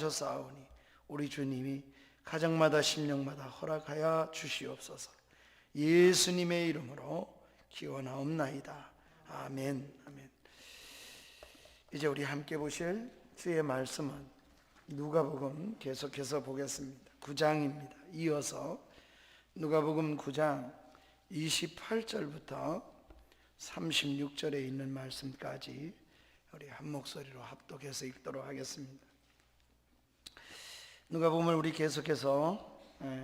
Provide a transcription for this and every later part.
주셨사오니 우리 주님이 가정마다 심령마다 허락하여 주시옵소서. 예수님의 이름으로 기원하옵나이다. 아멘. 아멘. 이제 우리 함께 보실 주의 말씀은 누가복음 계속해서 보겠습니다. 9장입니다. 이어서 누가복음 9장 28절부터 36절에 있는 말씀까지 우리 한 목소리로 합독해서 읽도록 하겠습니다. 누가복음을 우리 계속해서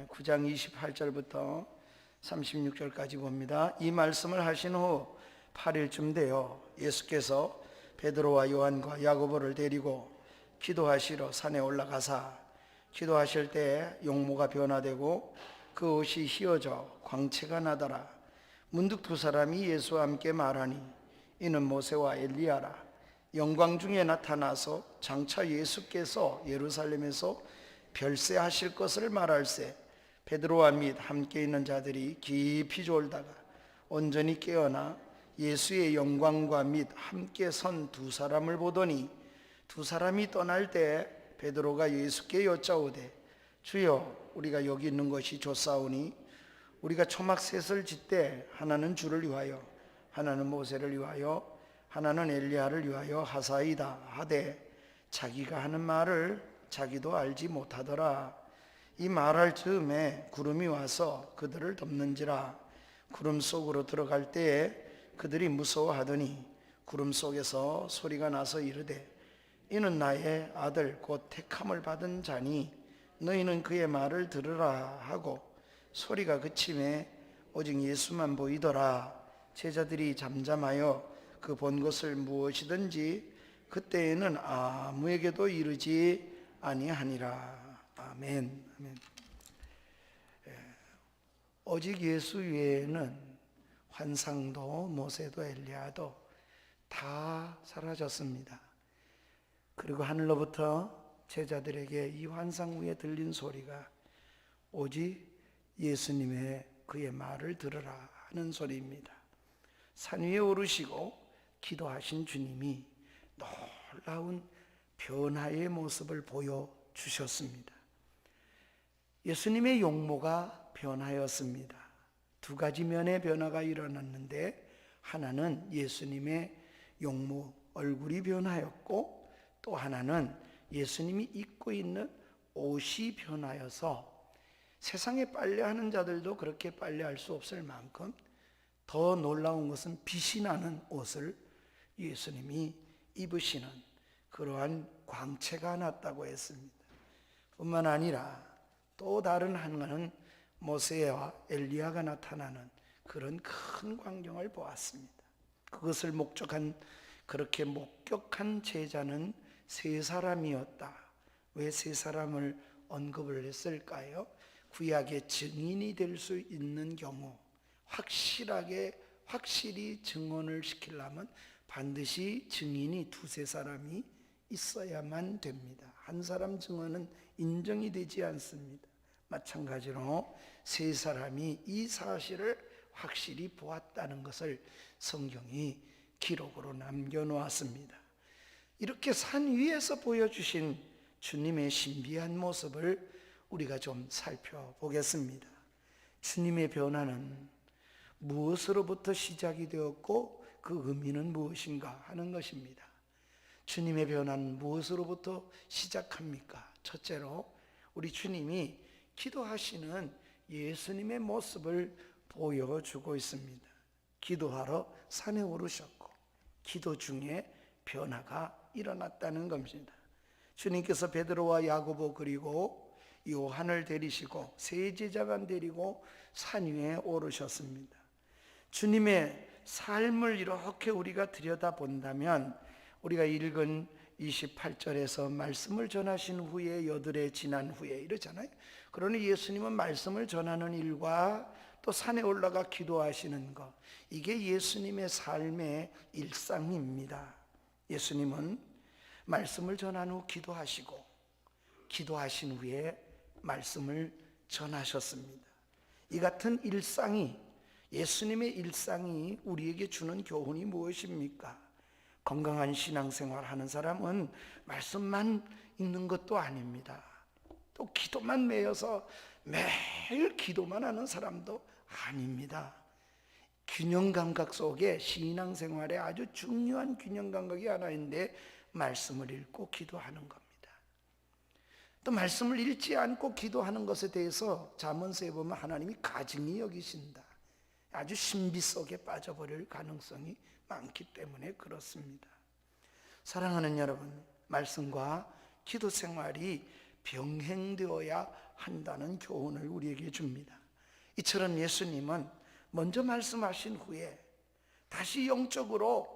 9장 28절부터 36절까지 봅니다. 이 말씀을 하신 후 8일쯤 되어 예수께서 베드로와 요한과 야고보를 데리고 기도하시러 산에 올라가사 기도하실 때 용모가 변화되고 그 옷이 휘어져 광채가 나더라. 문득 두 사람이 예수와 함께 말하니 이는 모세와 엘리야라. 영광 중에 나타나서 장차 예수께서 예루살렘에서 별세하실 것을 말할세. 베드로와 및 함께 있는 자들이 깊이 졸다가 온전히 깨어나 예수의 영광과 및 함께 선 두 사람을 보더니 두 사람이 떠날 때 베드로가 예수께 여짜오되 주여 우리가 여기 있는 것이 좋사오니 우리가 초막 셋을 짓되 하나는 주를 위하여 하나는 모세를 위하여 하나는 엘리야를 위하여 하사이다 하되 자기가 하는 말을 자기도 알지 못하더라. 이 말할 즈음에 구름이 와서 그들을 덮는지라. 구름 속으로 들어갈 때에 그들이 무서워하더니 구름 속에서 소리가 나서 이르되 이는 나의 아들 곧 택함을 받은 자니 너희는 그의 말을 들으라 하고 소리가 그침에 오직 예수만 보이더라. 제자들이 잠잠하여 그 본 것을 무엇이든지 그때에는 아무에게도 이르지 아니하니라. 아멘. 아멘. 오직 예수 외에는 환상도 모세도 엘리야도 다 사라졌습니다. 그리고 하늘로부터 제자들에게 이 환상 위에 들린 소리가 오직 예수님의 그의 말을 들으라 하는 소리입니다. 산 위에 오르시고 기도하신 주님이 놀라운 변화의 모습을 보여주셨습니다. 예수님의 용모가 변하였습니다. 두 가지 면의 변화가 일어났는데 하나는 예수님의 용모 얼굴이 변하였고 또 하나는 예수님이 입고 있는 옷이 변하여서 세상에 빨래하는 자들도 그렇게 빨래할 수 없을 만큼 더 놀라운 것은 빛이 나는 옷을 예수님이 입으시는 그러한 광채가 났다고 했습니다. 뿐만 아니라 또 다른 하나는 모세와 엘리야가 나타나는 그런 큰 광경을 보았습니다. 그것을 그렇게 목격한 제자는 세 사람이었다. 왜 세 사람을 언급을 했을까요? 구약의 증인이 될 수 있는 경우 확실히 증언을 시키려면 반드시 증인이 두세 사람이 있어야만 됩니다. 한 사람 증언은 인정이 되지 않습니다. 마찬가지로 세 사람이 이 사실을 확실히 보았다는 것을 성경이 기록으로 남겨놓았습니다. 이렇게 산 위에서 보여주신 주님의 신비한 모습을 우리가 좀 살펴보겠습니다. 주님의 변화는 무엇으로부터 시작이 되었고 그 의미는 무엇인가 하는 것입니다. 주님의 변화는 무엇으로부터 시작합니까? 첫째로 우리 주님이 기도하시는 예수님의 모습을 보여주고 있습니다. 기도하러 산에 오르셨고 기도 중에 변화가 일어났다는 겁니다. 주님께서 베드로와 야고보 그리고 요한을 데리시고 세 제자만 데리고 산 위에 오르셨습니다. 주님의 삶을 이렇게 우리가 들여다본다면 우리가 읽은 28절에서 말씀을 전하신 후에 여드레 지난 후에 이러잖아요. 그러니 예수님은 말씀을 전하는 일과 또 산에 올라가 기도하시는 것, 이게 예수님의 삶의 일상입니다. 예수님은 말씀을 전한 후 기도하시고 기도하신 후에 말씀을 전하셨습니다. 이 같은 일상이 예수님의 일상이 우리에게 주는 교훈이 무엇입니까? 건강한 신앙생활 하는 사람은 말씀만 읽는 것도 아닙니다. 또 기도만 매여서 매일 기도만 하는 사람도 아닙니다. 균형 감각 속에 신앙생활에 아주 중요한 균형 감각이 하나 있는데 말씀을 읽고 기도하는 겁니다. 또 말씀을 읽지 않고 기도하는 것에 대해서 잠언서에 보면 하나님이 가증히 여기신다. 아주 신비 속에 빠져버릴 가능성이 많기 때문에 그렇습니다. 사랑하는 여러분, 말씀과 기도 생활이 병행되어야 한다는 교훈을 우리에게 줍니다. 이처럼 예수님은 먼저 말씀하신 후에 다시 영적으로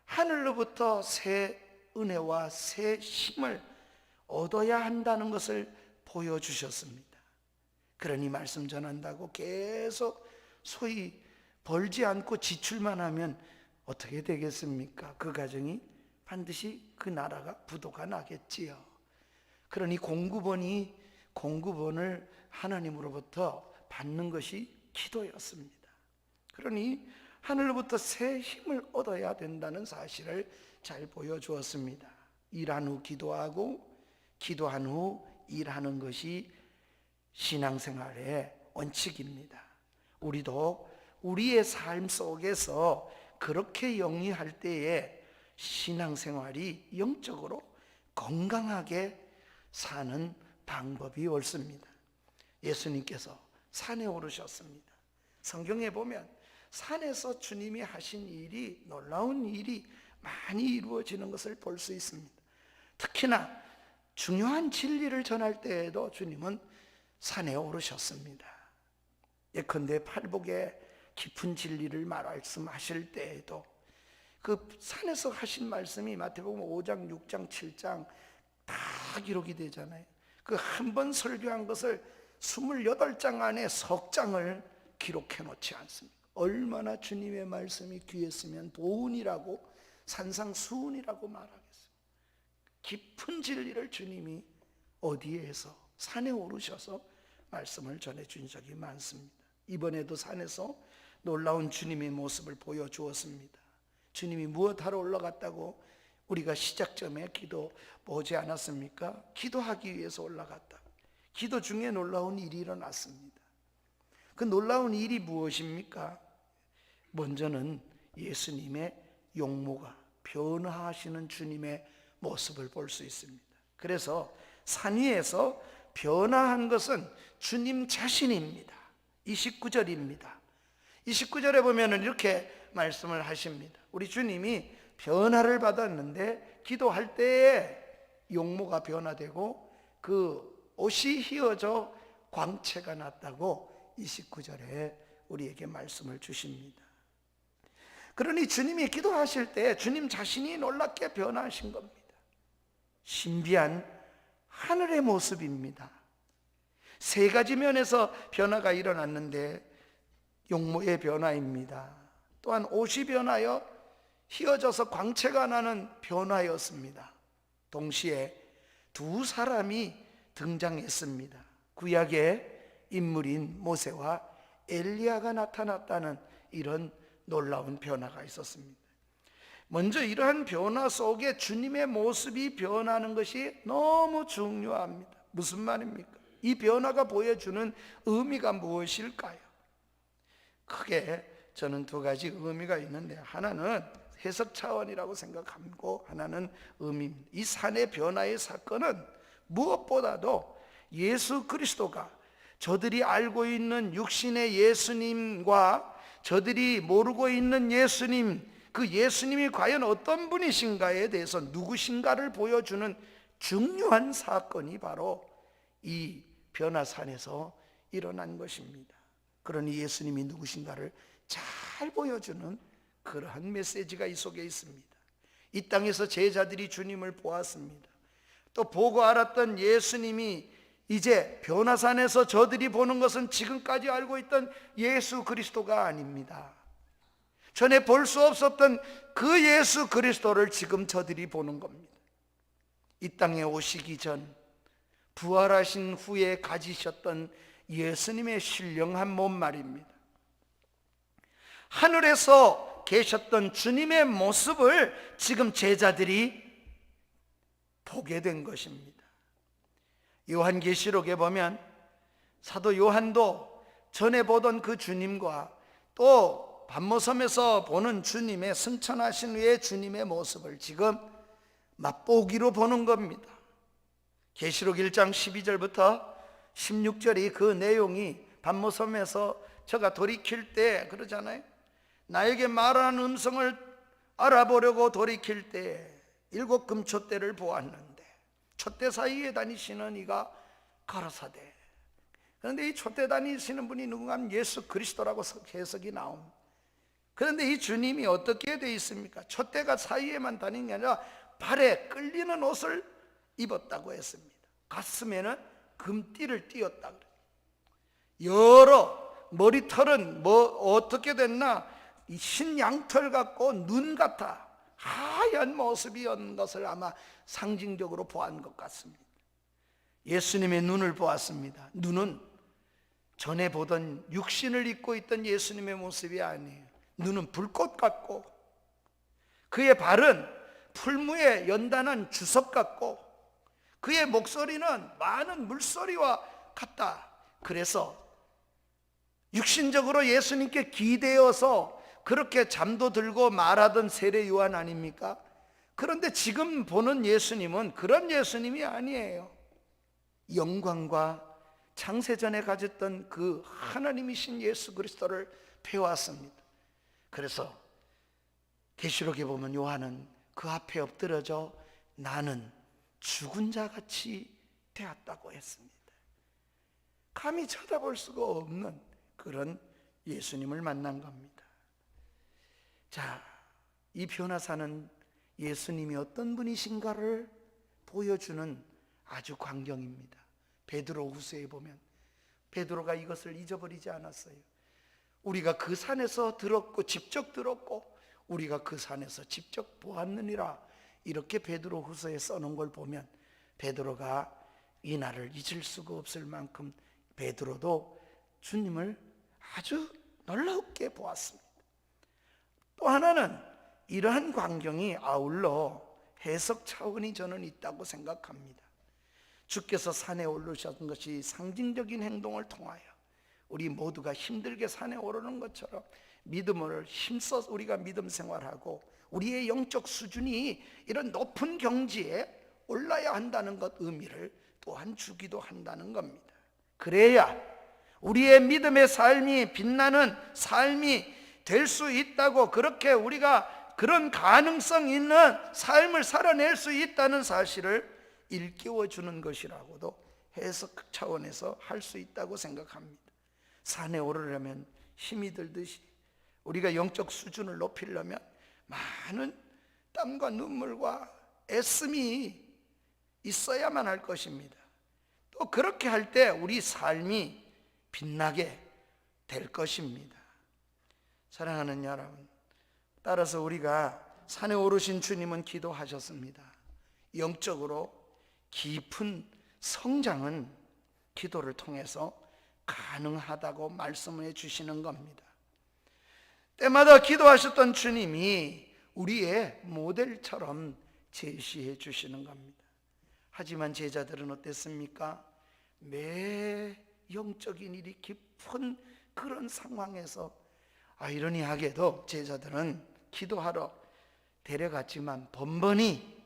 하늘로부터 새 은혜와 새 힘을 얻어야 한다는 것을 보여주셨습니다. 그러니 말씀 전한다고 계속 소위 벌지 않고 지출만 하면 어떻게 되겠습니까? 그 가정이 반드시 그 나라가 부도가 나겠지요. 그러니 공급원을 하나님으로부터 받는 것이 기도였습니다. 그러니 하늘로부터 새 힘을 얻어야 된다는 사실을 잘 보여주었습니다. 일한 후 기도하고 기도한 후 일하는 것이 신앙생활의 원칙입니다. 우리도 우리의 삶 속에서 그렇게 영위할 때에 신앙생활이 영적으로 건강하게 사는 방법이 옳습니다. 예수님께서 산에 오르셨습니다. 성경에 보면 산에서 주님이 하신 일이, 놀라운 일이 많이 이루어지는 것을 볼 수 있습니다. 특히나 중요한 진리를 전할 때에도 주님은 산에 오르셨습니다. 예컨대 팔복의 깊은 진리를 말씀하실 때에도 그 산에서 하신 말씀이 마태복음 5장, 6장, 7장 다 기록이 되잖아요. 그 한 번 설교한 것을 28장 안에 석 장을 기록해 놓지 않습니까? 얼마나 주님의 말씀이 귀했으면 도운이라고 산상수훈이라고 말하겠어요. 깊은 진리를 주님이 어디에서 산에 오르셔서 말씀을 전해준 적이 많습니다. 이번에도 산에서 놀라운 주님의 모습을 보여주었습니다. 주님이 무엇하러 올라갔다고 우리가 시작점에 기도 보지 않았습니까? 기도하기 위해서 올라갔다. 기도 중에 놀라운 일이 일어났습니다. 그 놀라운 일이 무엇입니까? 먼저는 예수님의 용모가 변화하시는 주님의 모습을 볼 수 있습니다. 그래서 산 위에서 변화한 것은 주님 자신입니다. 29절입니다. 29절에 보면 이렇게 말씀을 하십니다. 우리 주님이 변화를 받았는데 기도할 때에 용모가 변화되고 그 옷이 휘어져 광채가 났다고 29절에 우리에게 말씀을 주십니다. 그러니 주님이 기도하실 때 주님 자신이 놀랍게 변화하신 겁니다. 신비한 하늘의 모습입니다. 세 가지 면에서 변화가 일어났는데 용모의 변화입니다. 또한 옷이 변하여 휘어져서 광채가 나는 변화였습니다. 동시에 두 사람이 등장했습니다. 구약의 인물인 모세와 엘리야가 나타났다는 이런 놀라운 변화가 있었습니다. 먼저 이러한 변화 속에 주님의 모습이 변하는 것이 너무 중요합니다. 무슨 말입니까? 이 변화가 보여주는 의미가 무엇일까요? 크게 저는 두 가지 의미가 있는데, 하나는 해석 차원이라고 생각하고 하나는 의미입니다. 이 산의 변화의 사건은 무엇보다도 예수 그리스도가 저들이 알고 있는 육신의 예수님과 저들이 모르고 있는 예수님, 그 예수님이 과연 어떤 분이신가에 대해서 누구신가를 보여주는 중요한 사건이 바로 이 변화산에서 일어난 것입니다. 그러니 예수님이 누구신가를 잘 보여주는 그러한 메시지가 이 속에 있습니다. 이 땅에서 제자들이 주님을 보았습니다. 또 보고 알았던 예수님이 이제 변화산에서 저들이 보는 것은 지금까지 알고 있던 예수 그리스도가 아닙니다. 전에 볼 수 없었던 그 예수 그리스도를 지금 저들이 보는 겁니다. 이 땅에 오시기 전 부활하신 후에 가지셨던 예수님의 신령한 몸 말입니다. 하늘에서 계셨던 주님의 모습을 지금 제자들이 보게 된 것입니다. 요한계시록에 보면 사도 요한도 전에 보던 그 주님과 또 반모섬에서 보는 주님의, 승천하신 후의 주님의 모습을 지금 맛보기로 보는 겁니다. 계시록 1장 12절부터 16절이 그 내용이 반모섬에서 저가 돌이킬 때 그러잖아요. 나에게 말하는 음성을 알아보려고 돌이킬 때 7 금촛대를 보았는데 촛대 사이에 다니시는 이가 가라사대. 그런데 이 촛대 다니시는 분이 누군가 하면 예수 그리스도라고 해석이 나옵니다. 그런데 이 주님이 어떻게 되어 있습니까? 촛대가 사이에만 다니는 게 아니라 발에 끌리는 옷을 입었다고 했습니다. 가슴에는 금띠를 띄었다 그래요. 여러 머리털은 어떻게 됐나? 이 흰양털 같고 눈 같아 하얀 모습이었는 것을 아마 상징적으로 보았는 것 같습니다. 예수님의 눈을 보았습니다. 눈은 전에 보던 육신을 입고 있던 예수님의 모습이 아니에요. 눈은 불꽃 같고 그의 발은 풀무에 연단한 주석 같고 그의 목소리는 많은 물소리와 같다. 그래서 육신적으로 예수님께 기대어서 그렇게 잠도 들고 말하던 세례 요한 아닙니까? 그런데 지금 보는 예수님은 그런 예수님이 아니에요. 영광과 창세전에 가졌던 그 하나님이신 예수 그리스도를 배워왔습니다. 그래서 계시록에 보면 요한은 그 앞에 엎드려져 나는 죽은 자같이 되었다고 했습니다. 감히 쳐다볼 수가 없는 그런 예수님을 만난 겁니다. 자, 이 변화사는 예수님이 어떤 분이신가를 보여주는 아주 광경입니다. 베드로 후서에 보면 베드로가 이것을 잊어버리지 않았어요. 우리가 그 산에서 들었고 직접 들었고 우리가 그 산에서 직접 보았느니라, 이렇게 베드로 후서에 써놓은 걸 보면 베드로가 이 날을 잊을 수가 없을 만큼 베드로도 주님을 아주 놀랍게 보았습니다. 또 하나는 이러한 광경이 아울러 해석 차원이 저는 있다고 생각합니다. 주께서 산에 오르셨던 것이 상징적인 행동을 통하여 우리 모두가 힘들게 산에 오르는 것처럼 믿음을 힘써 우리가 믿음 생활하고 우리의 영적 수준이 이런 높은 경지에 올라야 한다는 것 의미를 또한 주기도 한다는 겁니다. 그래야 우리의 믿음의 삶이 빛나는 삶이 될 수 있다고, 그렇게 우리가 그런 가능성 있는 삶을 살아낼 수 있다는 사실을 일깨워 주는 것이라고도 해석 차원에서 할 수 있다고 생각합니다. 산에 오르려면 힘이 들듯이 우리가 영적 수준을 높이려면 많은 땀과 눈물과 애씀이 있어야만 할 것입니다. 또 그렇게 할 때 우리 삶이 빛나게 될 것입니다. 사랑하는 여러분, 따라서 우리가 산에 오르신 주님은 기도하셨습니다. 영적으로 깊은 성장은 기도를 통해서 가능하다고 말씀해 주시는 겁니다. 때마다 기도하셨던 주님이 우리의 모델처럼 제시해 주시는 겁니다. 하지만 제자들은 어땠습니까? 매 영적인 일이 깊은 그런 상황에서 아이러니하게도 제자들은 기도하러 데려갔지만 번번이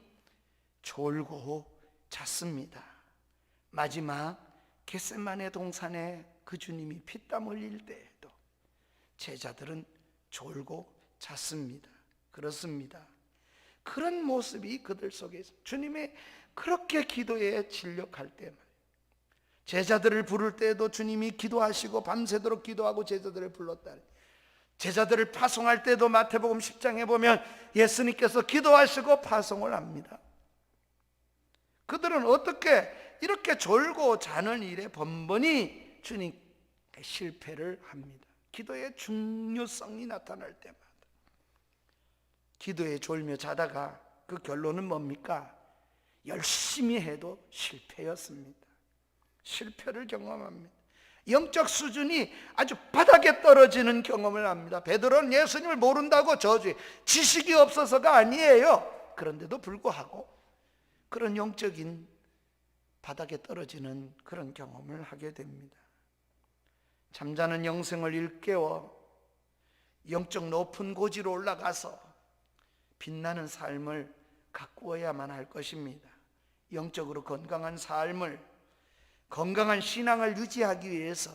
졸고 잤습니다. 마지막 겟세마네 동산에 그 주님이 피땀 흘릴 때에도 제자들은 졸고 잤습니다. 그렇습니다. 그런 모습이 그들 속에 있습니다. 주님의 그렇게 기도에 진력할 때 제자들을 부를 때에도 주님이 기도하시고 밤새도록 기도하고 제자들을 불렀다. 제자들을 파송할 때도 마태복음 10장에 보면 예수님께서 기도하시고 파송을 합니다. 그들은 어떻게 이렇게 졸고 자는 일에 번번이 주님께 실패를 합니다. 기도의 중요성이 나타날 때마다 기도에 졸며 자다가 그 결론은 뭡니까? 열심히 해도 실패였습니다. 실패를 경험합니다. 영적 수준이 아주 바닥에 떨어지는 경험을 합니다. 베드로는 예수님을 모른다고 저주해. 지식이 없어서가 아니에요. 그런데도 불구하고 그런 영적인 바닥에 떨어지는 그런 경험을 하게 됩니다. 잠자는 영생을 일깨워 영적 높은 고지로 올라가서 빛나는 삶을 가꾸어야만 할 것입니다. 영적으로 건강한 삶을, 건강한 신앙을 유지하기 위해서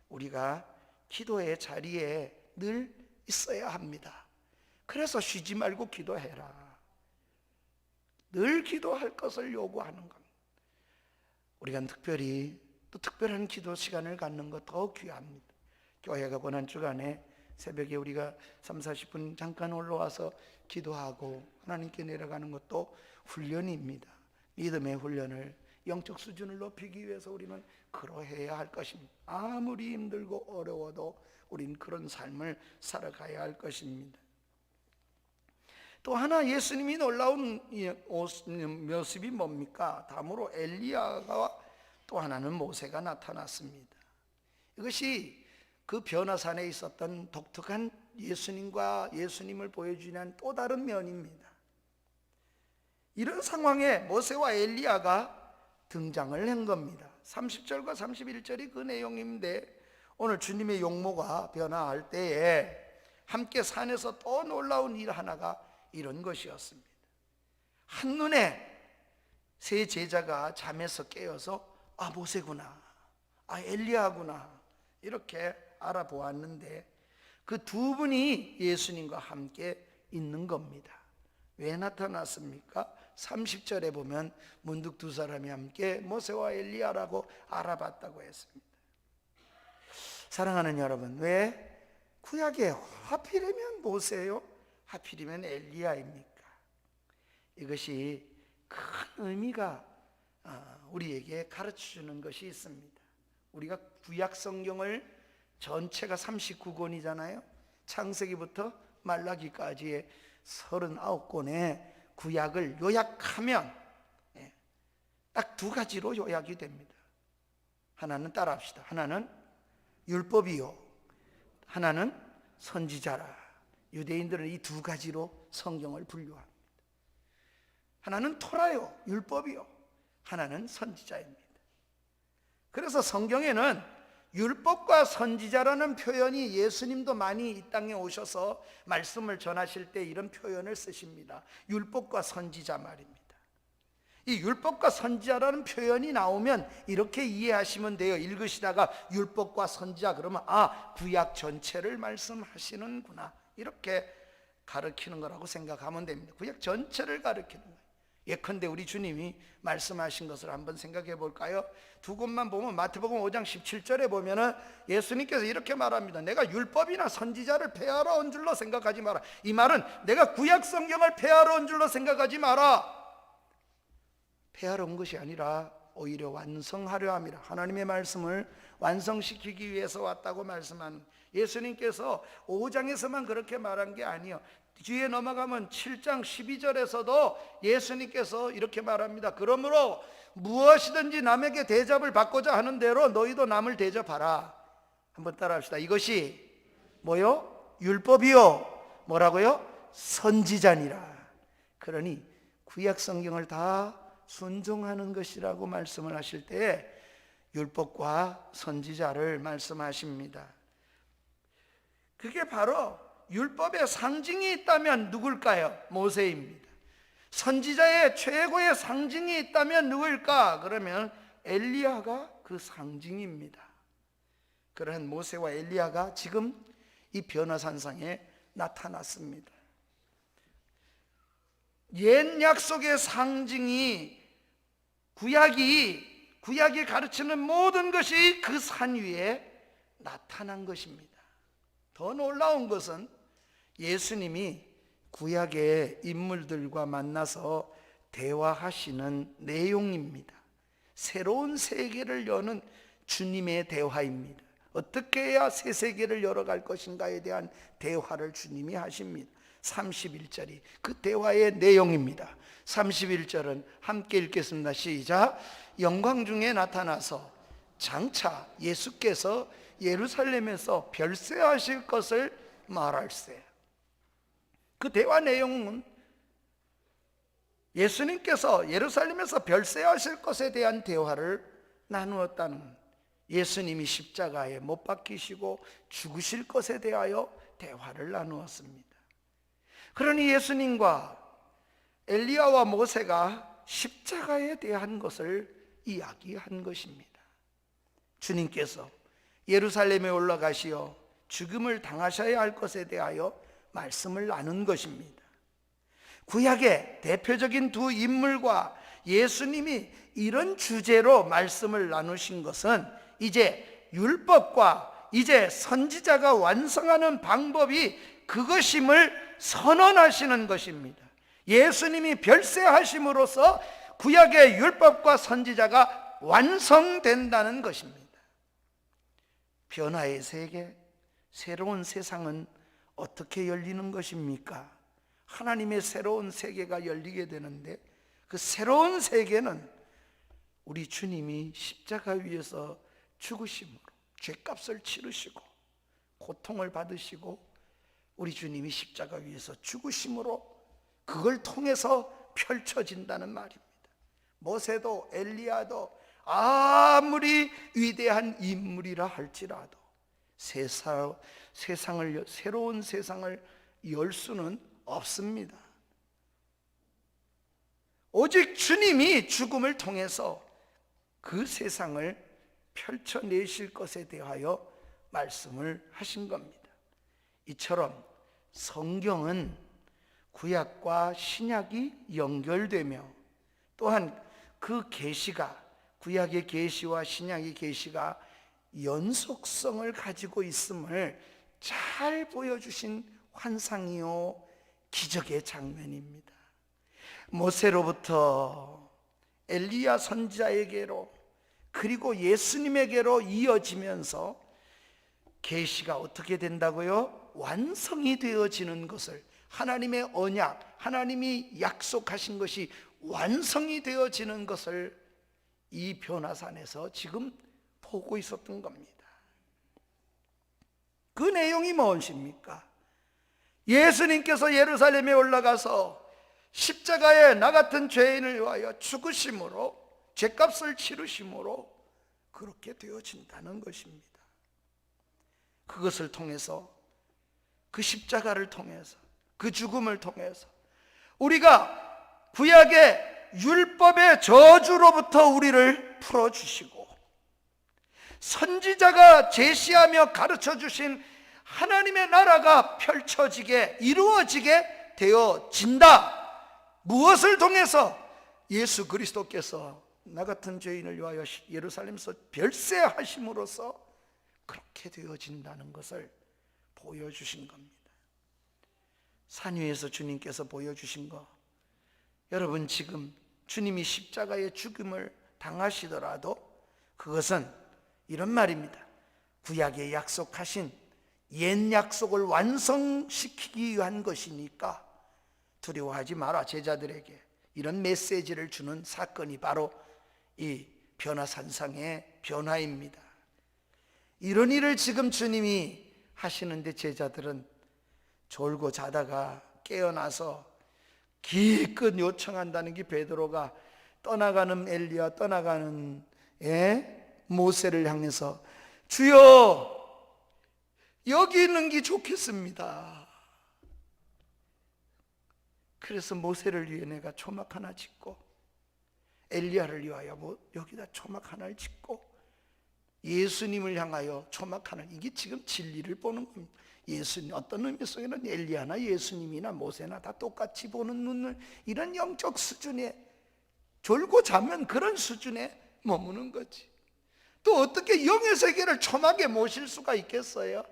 우리가 기도의 자리에 늘 있어야 합니다. 그래서 쉬지 말고 기도해라. 늘 기도할 것을 요구하는 겁니다. 우리가 특별히 또 특별한 기도 시간을 갖는 것 더 귀합니다. 교회가 고난주간에 새벽에 우리가 30-40분 잠깐 올라와서 기도하고 하나님께 내려가는 것도 훈련입니다. 믿음의 훈련을, 영적 수준을 높이기 위해서 우리는 그러해야 할 것입니다. 아무리 힘들고 어려워도 우린 그런 삶을 살아가야 할 것입니다. 또 하나 예수님이 놀라운 모습이 뭡니까? 다음으로 엘리야가, 또 하나는 모세가 나타났습니다. 이것이 그 변화산에 있었던 독특한 예수님과 예수님을 보여주는 또 다른 면입니다. 이런 상황에 모세와 엘리야가 등장을 한 겁니다. 30절과 31절이 그 내용인데, 오늘 주님의 용모가 변화할 때에 함께 산에서 또 놀라운 일 하나가 이런 것이었습니다. 한눈에 세 제자가 잠에서 깨어서 모세구나, 엘리야구나 이렇게 알아보았는데, 그 두 분이 예수님과 함께 있는 겁니다. 왜 나타났습니까? 30절에 보면 문득 두 사람이 함께 모세와 엘리야라고 알아봤다고 했습니다. 사랑하는 여러분, 왜 구약에 하필이면 모세요? 하필이면 엘리야입니까? 이것이 큰 의미가 우리에게 가르쳐주는 것이 있습니다. 우리가 구약 성경을 전체가 39권이잖아요. 창세기부터 말라기까지의 39권의 구약을 요약하면 딱 두 가지로 요약이 됩니다. 하나는 따라합시다. 하나는 율법이요, 하나는 선지자라. 유대인들은 이 두 가지로 성경을 분류합니다. 하나는 토라요, 율법이요, 하나는 선지자입니다. 그래서 성경에는 율법과 선지자라는 표현이, 예수님도 많이 이 땅에 오셔서 말씀을 전하실 때 이런 표현을 쓰십니다. 율법과 선지자 말입니다. 이 율법과 선지자라는 표현이 나오면 이렇게 이해하시면 돼요. 읽으시다가 율법과 선지자 그러면 구약 전체를 말씀하시는구나, 이렇게 가르치는 거라고 생각하면 됩니다. 구약 전체를 가르치는 거예요. 예컨대 우리 주님이 말씀하신 것을 한번 생각해 볼까요? 두 곳만 보면 마태복음 5장 17절에 보면은 예수님께서 이렇게 말합니다. 내가 율법이나 선지자를 폐하러 온 줄로 생각하지 마라. 이 말은 내가 구약 성경을 폐하러 온 줄로 생각하지 마라. 폐하러 온 것이 아니라 오히려 완성하려 함이라. 하나님의 말씀을 완성시키기 위해서 왔다고 말씀하는, 예수님께서 5장에서만 그렇게 말한 게 아니에요. 뒤에 넘어가면 7장 12절에서도 예수님께서 이렇게 말합니다. 그러므로 무엇이든지 남에게 대접을 받고자 하는 대로 너희도 남을 대접하라. 한번 따라합시다. 이것이 뭐요? 율법이요, 뭐라고요? 선지자니라. 그러니 구약 성경을 다 순종하는 것이라고 말씀을 하실 때 율법과 선지자를 말씀하십니다. 그게 바로 율법의 상징이 있다면 누굴까요? 모세입니다. 선지자의 최고의 상징이 있다면 누구일까? 그러면 엘리야가 그 상징입니다. 그러한 모세와 엘리야가 지금 이 변화산상에 나타났습니다. 옛 약속의 상징이, 구약이 가르치는 모든 것이 그 산 위에 나타난 것입니다. 더 놀라운 것은 예수님이 구약의 인물들과 만나서 대화하시는 내용입니다. 새로운 세계를 여는 주님의 대화입니다. 어떻게 해야 새 세계를 열어갈 것인가에 대한 대화를 주님이 하십니다. 31절이 그 대화의 내용입니다. 31절은 함께 읽겠습니다. 시작. 영광 중에 나타나서 장차 예수께서 예루살렘에서 별세하실 것을 말할세. 그 대화 내용은 예수님께서 예루살렘에서 별세하실 것에 대한 대화를 나누었다는, 예수님이 십자가에 못 박히시고 죽으실 것에 대하여 대화를 나누었습니다. 그러니 예수님과 엘리야와 모세가 십자가에 대한 것을 이야기한 것입니다. 주님께서 예루살렘에 올라가시어 죽음을 당하셔야 할 것에 대하여 말씀을 나눈 것입니다. 구약의 대표적인 두 인물과 예수님이 이런 주제로 말씀을 나누신 것은 이제 율법과 이제 선지자가 완성하는 방법이 그것임을 선언하시는 것입니다. 예수님이 별세하심으로써 구약의 율법과 선지자가 완성된다는 것입니다. 변화의 세계, 새로운 세상은 어떻게 열리는 것입니까? 하나님의 새로운 세계가 열리게 되는데, 그 새로운 세계는 우리 주님이 십자가 위에서 죽으심으로 죄값을 치르시고 고통을 받으시고 우리 주님이 십자가 위에서 죽으심으로 그걸 통해서 펼쳐진다는 말입니다. 모세도 엘리야도 아무리 위대한 인물이라 할지라도 새로운 세상을 열 수는 없습니다. 오직 주님이 죽음을 통해서 그 세상을 펼쳐내실 것에 대하여 말씀을 하신 겁니다. 이처럼 성경은 구약과 신약이 연결되며 또한 그 계시가, 구약의 계시와 신약의 계시가 연속성을 가지고 있음을 잘 보여주신 환상이요 기적의 장면입니다. 모세로부터 엘리야 선지자에게로 그리고 예수님에게로 이어지면서 계시가 어떻게 된다고요? 완성이 되어지는 것을, 하나님의 언약, 하나님이 약속하신 것이 완성이 되어지는 것을 이 변화산에서 지금 보고 있었던 겁니다. 그 내용이 무엇입니까? 예수님께서 예루살렘에 올라가서 십자가에 나 같은 죄인을 위하여 죽으심으로, 죄값을 치르심으로 그렇게 되어진다는 것입니다. 그것을 통해서, 그 십자가를 통해서, 그 죽음을 통해서 우리가 구약의 율법의 저주로부터 우리를 풀어주시고, 선지자가 제시하며 가르쳐 주신 하나님의 나라가 펼쳐지게, 이루어지게 되어진다. 무엇을 통해서? 예수 그리스도께서 나 같은 죄인을 위하여 예루살렘에서 별세하심으로써 그렇게 되어진다는 것을 보여주신 겁니다. 산 위에서 주님께서 보여주신 거, 여러분 지금 주님이 십자가의 죽음을 당하시더라도 그것은 이런 말입니다. 구약에 약속하신 옛 약속을 완성시키기 위한 것이니까 두려워하지 마라. 제자들에게 이런 메시지를 주는 사건이 바로 이 변화산상의 변화입니다. 이런 일을 지금 주님이 하시는데 제자들은 졸고 자다가 깨어나서 기껏 요청한다는 게, 베드로가 떠나가는 엘리야, 떠나가는 모세를 향해서 주여 여기 있는 게 좋겠습니다. 그래서 모세를 위해 내가 초막 하나 짓고 엘리야를 위하여 여기다 초막 하나를 짓고 예수님을 향하여 초막 하나, 이게 지금 진리를 보는 겁니다. 예수님, 어떤 의미 속에는 엘리야나 예수님이나 모세나 다 똑같이 보는 눈을, 이런 영적 수준에, 졸고 자면 그런 수준에 머무는 거지. 또 어떻게 영의 세계를 초막에 모실 수가 있겠어요?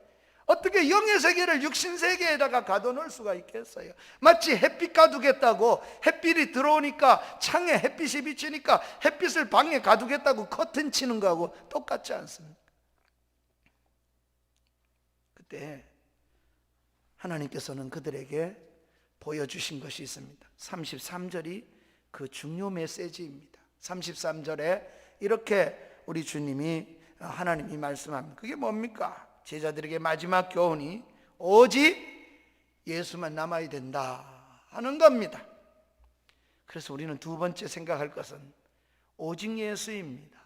어떻게 영의 세계를 육신 세계에다가 가둬놓을 수가 있겠어요? 마치 햇빛 가두겠다고, 햇빛이 들어오니까 창에 햇빛이 비치니까 햇빛을 방에 가두겠다고 커튼 치는 거하고 똑같지 않습니까? 그때 하나님께서는 그들에게 보여주신 것이 있습니다. 33절이 그 중요 메시지입니다. 33절에 이렇게 우리 주님이 하나님이 말씀합니다. 그게 뭡니까? 제자들에게 마지막 교훈이 오직 예수만 남아야 된다 하는 겁니다. 그래서 우리는 두 번째 생각할 것은 오직 예수입니다.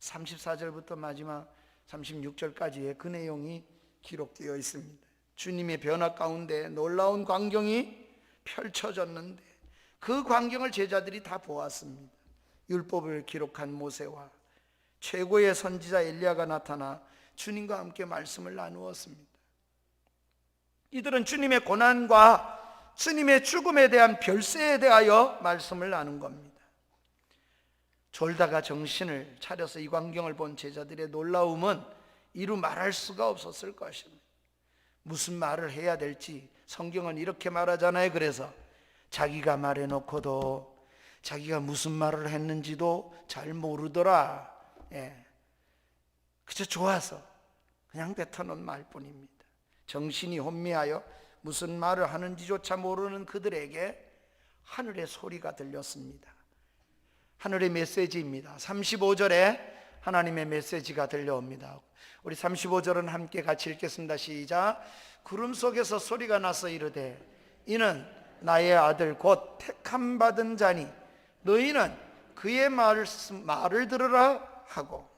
34절부터 마지막 36절까지의 그 내용이 기록되어 있습니다. 주님의 변화 가운데 놀라운 광경이 펼쳐졌는데 그 광경을 제자들이 다 보았습니다. 율법을 기록한 모세와 최고의 선지자 엘리야가 나타나 주님과 함께 말씀을 나누었습니다. 이들은 주님의 고난과 주님의 죽음에 대한 별세에 대하여 말씀을 나눈 겁니다. 졸다가 정신을 차려서 이 광경을 본 제자들의 놀라움은 이루 말할 수가 없었을 것입니다. 무슨 말을 해야 될지 성경은 이렇게 말하잖아요. 그래서 자기가 말해놓고도 자기가 무슨 말을 했는지도 잘 모르더라. 그저 좋아서 그냥 뱉어놓은 말뿐입니다. 정신이 혼미하여 무슨 말을 하는지조차 모르는 그들에게 하늘의 소리가 들렸습니다. 하늘의 메시지입니다. 35절에 하나님의 메시지가 들려옵니다. 우리 35절은 함께 같이 읽겠습니다. 시작. 구름 속에서 소리가 나서 이르되 이는 나의 아들 곧 택함 받은 자니 너희는 그의 말을 들으라 하고,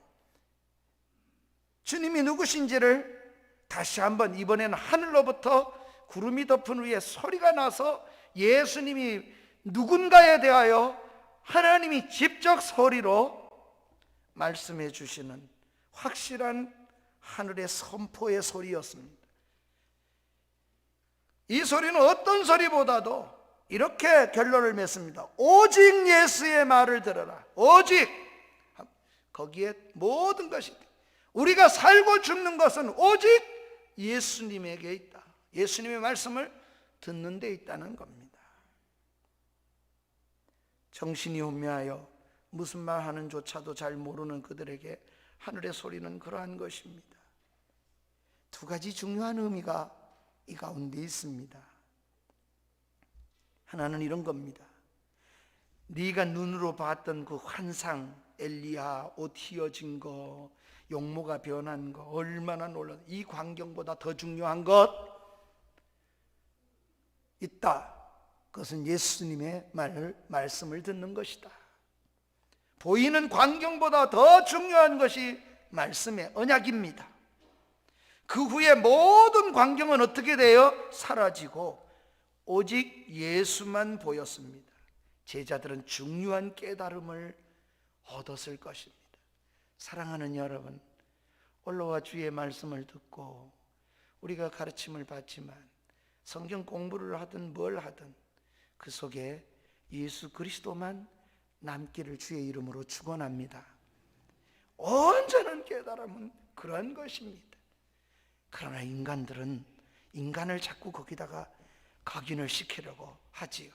주님이 누구신지를 다시 한번 이번에는 하늘로부터 구름이 덮은 후에 소리가 나서 예수님이 누군가에 대하여 하나님이 직접 소리로 말씀해 주시는 확실한 하늘의 선포의 소리였습니다. 이 소리는 어떤 소리보다도 이렇게 결론을 맺습니다. 오직 예수의 말을 들어라. 오직, 거기에 모든 것이, 우리가 살고 죽는 것은 오직 예수님에게 있다. 예수님의 말씀을 듣는 데 있다는 겁니다. 정신이 혼미하여 무슨 말 하는조차도 잘 모르는 그들에게 하늘의 소리는 그러한 것입니다. 두 가지 중요한 의미가 이 가운데 있습니다. 하나는 이런 겁니다. 네가 눈으로 봤던 그 환상, 엘리야 옷 휘어진 거, 용모가 변한 거, 얼마나 놀라, 이 광경보다 더 중요한 것 있다. 그것은 예수님의 말씀을 듣는 것이다. 보이는 광경보다 더 중요한 것이 말씀의 언약입니다. 그 후에 모든 광경은 어떻게 돼요? 사라지고 오직 예수만 보였습니다. 제자들은 중요한 깨달음을 얻었을 것입니다. 사랑하는 여러분, 올라와 주의 말씀을 듣고 우리가 가르침을 받지만 성경 공부를 하든 뭘 하든 그 속에 예수 그리스도만 남기를 주의 이름으로 축원합니다. 온전한 깨달음은 그런 것입니다. 그러나 인간들은 인간을 자꾸 거기다가 각인을 시키려고 하지요.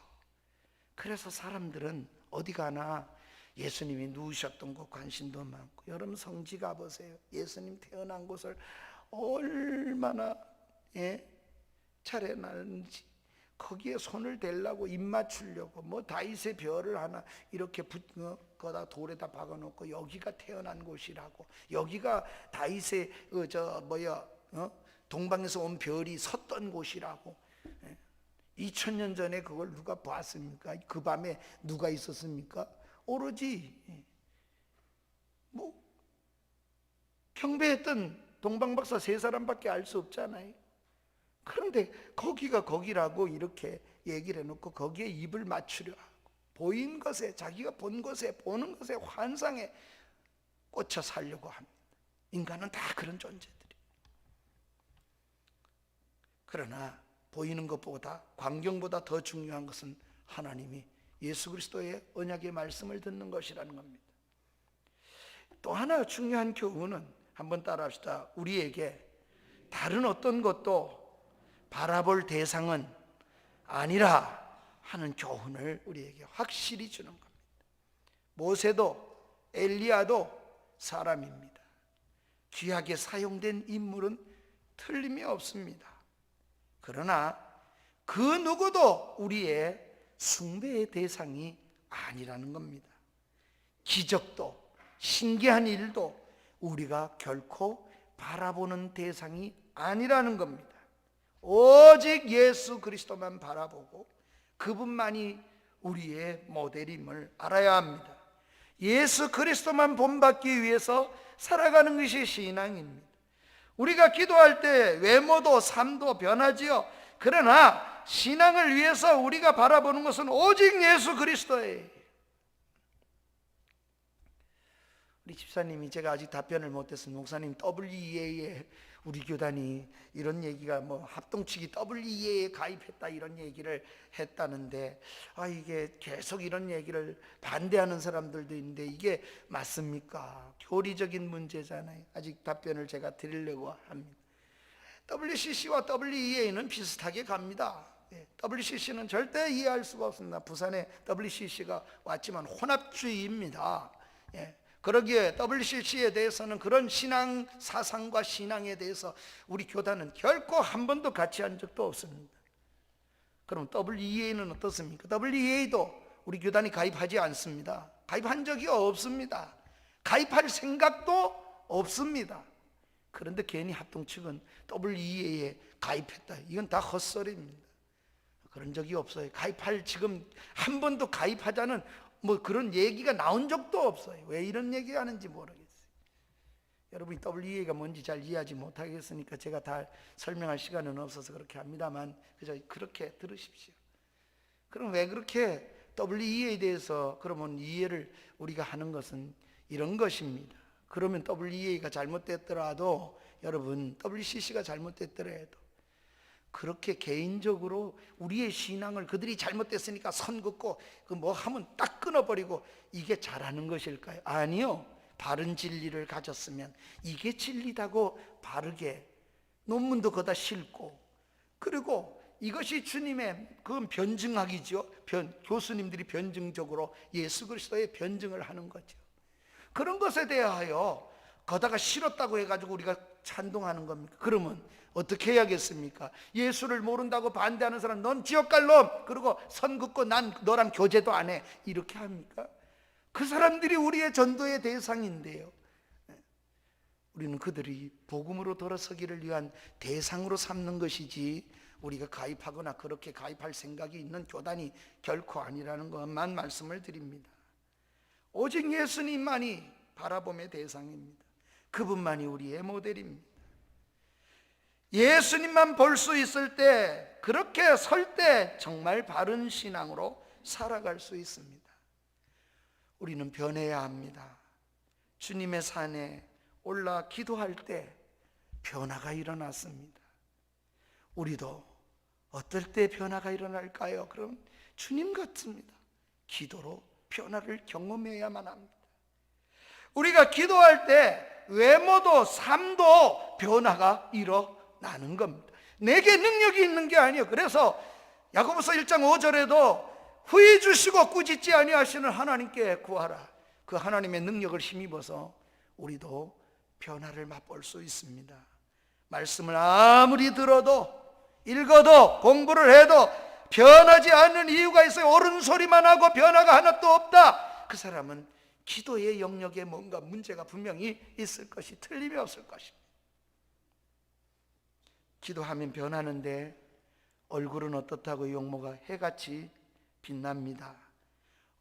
그래서 사람들은 어디 가나 예수님이 누우셨던 곳 관심도 많고, 여러분 성지 가보세요. 예수님 태어난 곳을 얼마나 차려놨는지, 거기에 손을 대려고 입 맞추려고 뭐 다윗의 별을 하나 이렇게 거다 돌에다 박아놓고 여기가 태어난 곳이라고, 여기가 다윗의 동방에서 온 별이 섰던 곳이라고. 2000년 전에 그걸 누가 봤습니까? 그 밤에 누가 있었습니까? 오로지 경배했던 동방박사 3사람밖에 알 수 없잖아요. 그런데 거기가 거기라고 이렇게 얘기를 해놓고 거기에 입을 맞추려 하고, 보인 것에, 자기가 본 것에, 보는 것에, 환상에 꽂혀 살려고 합니다. 인간은 다 그런 존재들이. 그러나 보이는 것보다, 광경보다 더 중요한 것은 하나님이 예수 그리스도의 언약의 말씀을 듣는 것이라는 겁니다. 또 하나 중요한 교훈은, 한번 따라합시다. 우리에게 다른 어떤 것도 바라볼 대상은 아니라 하는 교훈을 우리에게 확실히 주는 겁니다. 모세도 엘리야도 사람입니다. 귀하게 사용된 인물은 틀림이 없습니다. 그러나 그 누구도 우리의 숭배의 대상이 아니라는 겁니다. 기적도, 신기한 일도, 우리가 결코 바라보는 대상이 아니라는 겁니다. 오직 예수 그리스도만 바라보고 그분만이 우리의 모델임을 알아야 합니다. 예수 그리스도만 본받기 위해서 살아가는 것이 신앙입니다. 우리가 기도할 때 외모도 삶도 변하지요. 그러나 신앙을 위해서 우리가 바라보는 것은 오직 예수 그리스도예요. 우리 집사님이, 제가 아직 답변을 못했습니다. 목사님, WEA에 우리 교단이 이런 얘기가 합동치기 WEA에 가입했다 이런 얘기를 했다는데, 이게 계속 이런 얘기를 반대하는 사람들도 있는데 이게 맞습니까? 교리적인 문제잖아요. 아직 답변을 제가 드리려고 합니다. WCC와 WEA는 비슷하게 갑니다. WCC는 절대 이해할 수가 없습니다. 부산에 WCC가 왔지만 혼합주의입니다. 그러기에 WCC에 대해서는 그런 신앙 사상과 신앙에 대해서 우리 교단은 결코 한 번도 같이 한 적도 없습니다. 그럼 WEA는 어떻습니까? WEA도 우리 교단이 가입하지 않습니다. 가입한 적이 없습니다. 가입할 생각도 없습니다. 그런데 괜히 합동측은 WEA에 가입했다, 이건 다 헛소리입니다. 그런 적이 없어요. 가입할, 지금 한 번도 가입하자는 그런 얘기가 나온 적도 없어요. 왜 이런 얘기 하는지 모르겠어요. 여러분이 WEA가 뭔지 잘 이해하지 못하겠으니까 제가 다 설명할 시간은 없어서 그렇게 합니다만, 그저 그렇게 들으십시오. 그럼 왜 그렇게 WEA에 대해서 그러면 이해를 우리가 하는 것은 이런 것입니다. 그러면 WEA가 잘못됐더라도, 여러분 WCC가 잘못됐더라도 그렇게 개인적으로 우리의 신앙을 그들이 잘못됐으니까 선 긋고 하면 딱 끊어버리고 이게 잘하는 것일까요? 아니요. 바른 진리를 가졌으면 이게 진리다고 바르게 논문도 거다 싣고, 그리고 이것이 주님의 그건 변증학이죠. 교수님들이 변증적으로 예수 그리스도의 변증을 하는 거죠. 그런 것에 대하여 거다가 싫었다고 해가지고 우리가 찬동하는 겁니까? 그러면 어떻게 해야겠습니까? 예수를 모른다고 반대하는 사람, 넌 지옥 갈 놈, 그리고 선 긋고 난 너랑 교제도 안 해, 이렇게 합니까? 그 사람들이 우리의 전도의 대상인데요, 우리는 그들이 복음으로 돌아서기를 위한 대상으로 삼는 것이지 우리가 가입하거나 그렇게 가입할 생각이 있는 교단이 결코 아니라는 것만 말씀을 드립니다. 오직 예수님만이 바라봄의 대상입니다. 그분만이 우리의 모델입니다. 예수님만 볼 수 있을 때, 그렇게 설 때 정말 바른 신앙으로 살아갈 수 있습니다. 우리는 변해야 합니다. 주님의 산에 올라 기도할 때 변화가 일어났습니다. 우리도 어떨 때 변화가 일어날까요? 그럼 주님 같습니다. 기도로 변화를 경험해야만 합니다. 우리가 기도할 때 외모도 삶도 변화가 일어나는 겁니다. 내게 능력이 있는 게 아니에요. 그래서 야고보서 1장 5절에도 후히 주시고 꾸짖지 아니하시는 하나님께 구하라. 그 하나님의 능력을 힘입어서 우리도 변화를 맛볼 수 있습니다. 말씀을 아무리 들어도 읽어도 공부를 해도 변하지 않는 이유가 있어요. 옳은 소리만 하고 변화가 하나도 없다. 그 사람은 기도의 영역에 뭔가 문제가 분명히 있을 것이 틀림이 없을 것입니다. 기도하면 변하는데 얼굴은 어떻다고 용모가 해같이 빛납니다.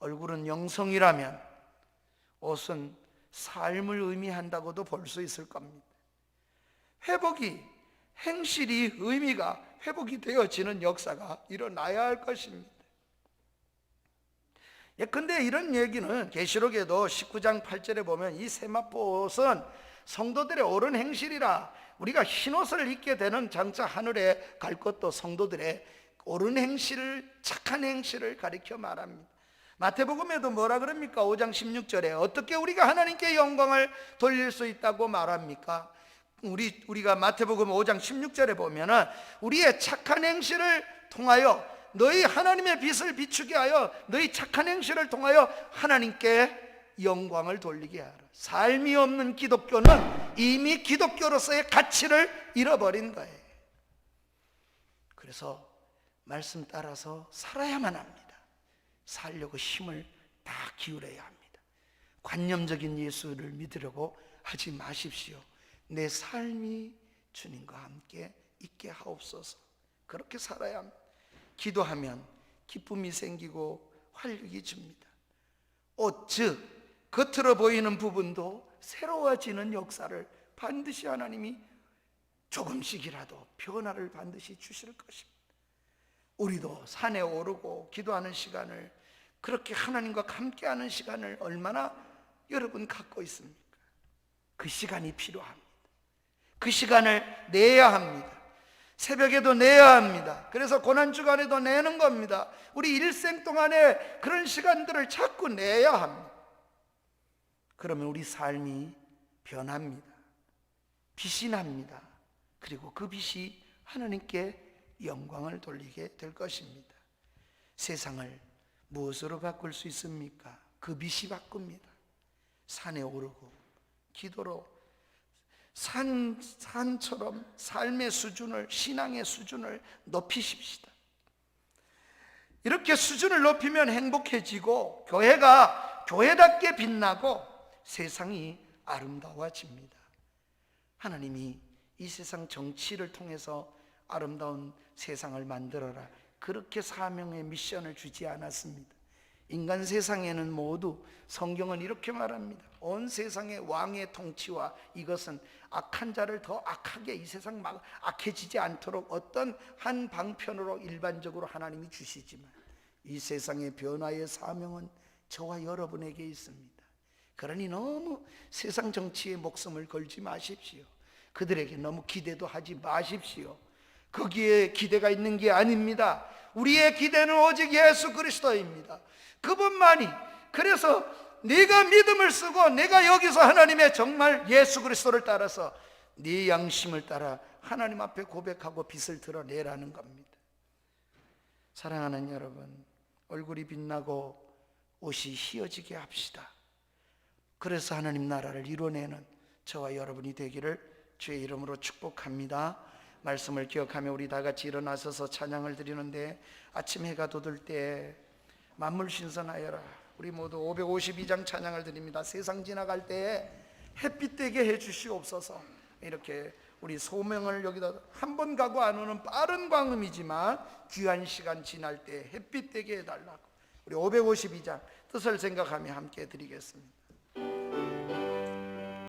얼굴은 영성이라면 옷은 삶을 의미한다고도 볼 수 있을 겁니다. 회복이, 행실이 의미가 회복이 되어지는 역사가 일어나야 할 것입니다. 근데 이런 얘기는 계시록에도 19장 8절에 보면 이 세마포 옷은 성도들의 옳은 행실이라, 우리가 흰옷을 입게 되는 장차 하늘에 갈 것도 성도들의 옳은 행실을, 착한 행실을 가리켜 말합니다. 마태복음에도 뭐라 그럽니까? 5장 16절에 어떻게 우리가 하나님께 영광을 돌릴 수 있다고 말합니까? 우리가 마태복음 5장 16절에 보면은 우리의 착한 행실을 통하여 너희 하나님의 빛을 비추게 하여 너희 착한 행실을 통하여 하나님께 영광을 돌리게 하라. 삶이 없는 기독교는 이미 기독교로서의 가치를 잃어버린 거예요. 그래서 말씀 따라서 살아야만 합니다. 살려고 힘을 다 기울여야 합니다. 관념적인 예수를 믿으려고 하지 마십시오. 내 삶이 주님과 함께 있게 하옵소서. 그렇게 살아야 합니다. 기도하면 기쁨이 생기고 활력이 줍니다. 즉 겉으로 보이는 부분도 새로워지는 역사를 반드시 하나님이 조금씩이라도 변화를 반드시 주실 것입니다. 우리도 산에 오르고 기도하는 시간을, 그렇게 하나님과 함께하는 시간을 얼마나 여러분 갖고 있습니까? 그 시간이 필요합니다. 그 시간을 내야 합니다. 새벽에도 내야 합니다. 그래서 고난주간에도 내는 겁니다. 우리 일생 동안에 그런 시간들을 자꾸 내야 합니다. 그러면 우리 삶이 변합니다. 빛이 납니다. 그리고 그 빛이 하나님께 영광을 돌리게 될 것입니다. 세상을 무엇으로 바꿀 수 있습니까? 그 빛이 바꿉니다. 산에 오르고 기도로 산처럼 삶의 수준을, 신앙의 수준을 높이십시다. 이렇게 수준을 높이면 행복해지고 교회가 교회답게 빛나고 세상이 아름다워집니다. 하나님이 이 세상 정치를 통해서 아름다운 세상을 만들어라, 그렇게 사명의 미션을 주지 않았습니다. 인간 세상에는 모두, 성경은 이렇게 말합니다. 온 세상의 왕의 통치와 이것은 악한 자를 더 악하게, 이 세상 막 악해지지 않도록 어떤 한 방편으로 일반적으로 하나님이 주시지만 이 세상의 변화의 사명은 저와 여러분에게 있습니다. 그러니 너무 세상 정치에 목숨을 걸지 마십시오. 그들에게 너무 기대도 하지 마십시오. 거기에 기대가 있는 게 아닙니다. 우리의 기대는 오직 예수 그리스도입니다. 그분만이. 그래서 네가 믿음을 쓰고 내가 여기서 하나님의 정말 예수 그리스도를 따라서 네 양심을 따라 하나님 앞에 고백하고 빛을 드러내라는 겁니다. 사랑하는 여러분, 얼굴이 빛나고 옷이 희어지게 합시다. 그래서 하나님 나라를 이뤄내는 저와 여러분이 되기를 주의 이름으로 축복합니다. 말씀을 기억하며 우리 다 같이 일어나서서 찬양을 드리는데, 아침 해가 돋을 때 만물 신선하여라, 우리 모두 552장 찬양을 드립니다. 세상 지나갈 때 햇빛 되게 해 주시옵소서. 이렇게 우리 소명을 여기다 한 번 가고 안 오는 빠른 광음이지만 귀한 시간 지날 때 햇빛 되게 해달라고 우리 552장 뜻을 생각하며 함께 드리겠습니다.